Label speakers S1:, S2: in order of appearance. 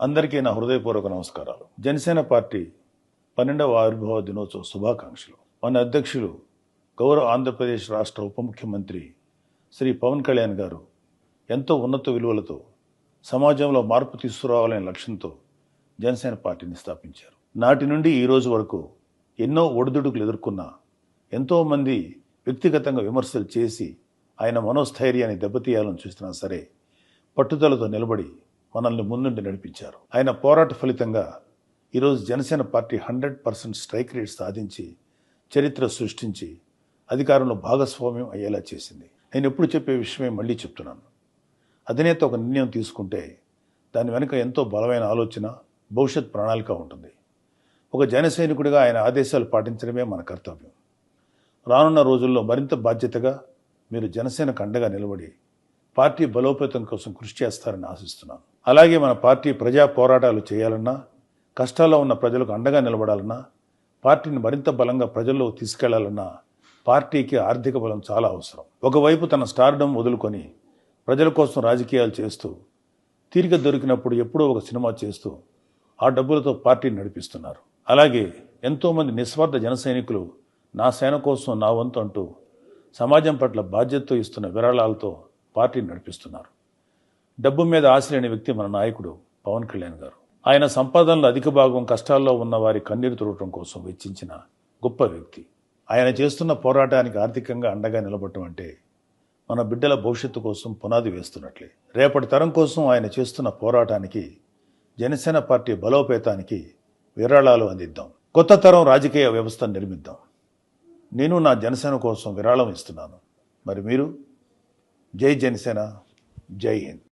S1: అందరికీ నా హృదయపూర్వక నమస్కారాలు. జనసేన పార్టీ 12వ ఆవిర్భావ దినోత్సవ శుభాకాంక్షలు. మన అధ్యక్షులు గౌరవ ఆంధ్రప్రదేశ్ రాష్ట్ర ఉప ముఖ్యమంత్రి శ్రీ పవన్ కళ్యాణ్ గారు ఎంతో ఉన్నత విలువలతో సమాజంలో మార్పు తీసుకురావాలనే లక్ష్యంతో జనసేన పార్టీని స్థాపించారు. నాటి నుండి ఈ రోజు వరకు ఎన్నో ఒడిదుడుకులు ఎదుర్కొన్న ఎంతోమంది వ్యక్తిగతంగా విమర్శలు చేసి ఆయన మనోస్థైర్యాన్ని దెబ్బతీయాలని చూసినా సరే పట్టుదలతో నిలబడి మనల్ని ముందుండి నడిపించారు. ఆయన పోరాట ఫలితంగా ఈరోజు జనసేన పార్టీ 100% స్ట్రైక్ రేట్ సాధించి చరిత్ర సృష్టించి అధికారంలో భాగస్వామ్యం అయ్యేలా చేసింది. నేను ఎప్పుడు చెప్పే విషయమే మళ్ళీ చెప్తున్నాను. అధినేత ఒక నిర్ణయం తీసుకుంటే దాని వెనుక ఎంతో బలమైన ఆలోచన, భవిష్యత్ ప్రణాళిక ఉంటుంది. ఒక జన సైనికుడిగా ఆయన ఆదేశాలు పాటించడమే మన కర్తవ్యం. రానున్న రోజుల్లో మరింత బాధ్యతగా మీరు జనసేనకు అండగా నిలబడి పార్టీ బలోపేతం కోసం కృషి చేస్తారని ఆశిస్తున్నాను. అలాగే మన పార్టీ ప్రజా పోరాటాలు చేయాలన్నా, కష్టాల్లో ఉన్న ప్రజలకు అండగా నిలబడాలన్నా, పార్టీని మరింత బలంగా ప్రజల్లో తీసుకెళ్లాలన్నా పార్టీకి ఆర్థిక బలం చాలా అవసరం. ఒకవైపు తన స్టార్డమ్ వదులుకొని ప్రజల కోసం రాజకీయాలు చేస్తూ, తీరిక దొరికినప్పుడు ఎప్పుడో ఒక సినిమా చేస్తూ ఆ డబ్బులతో పార్టీని నడిపిస్తున్నారు. అలాగే ఎంతోమంది నిస్వార్థ జన సైనికులు నా సేన కోసం నా వంతు అంటూ సమాజం పట్ల బాధ్యతతో ఇస్తున్న విరాళాలతో పార్టీని నడిపిస్తున్నారు. డబ్బు మీద ఆశ లేని వ్యక్తి మన నాయకుడు పవన్ కళ్యాణ్ గారు. ఆయన సంపాదనలో అధిక భాగం కష్టాల్లో ఉన్న వారి కన్నీరు తుడవటం కోసం వెచ్చించిన గొప్ప వ్యక్తి. ఆయన చేస్తున్న పోరాటానికి ఆర్థికంగా అండగా నిలబడటం అంటే మన బిడ్డల భవిష్యత్తు కోసం పునాది వేస్తున్నట్లే. రేపటి తరం కోసం ఆయన చేస్తున్న పోరాటానికి, జనసేన పార్టీ బలోపేతానికి విరాళాలు అందిద్దాం. కొత్త తరం రాజకీయ వ్యవస్థను నిర్మిద్దాం. నేను నా జనసేన కోసం విరాళం ఇస్తున్నాను. మరి మీరు? జై జనసేన, జై హింద్.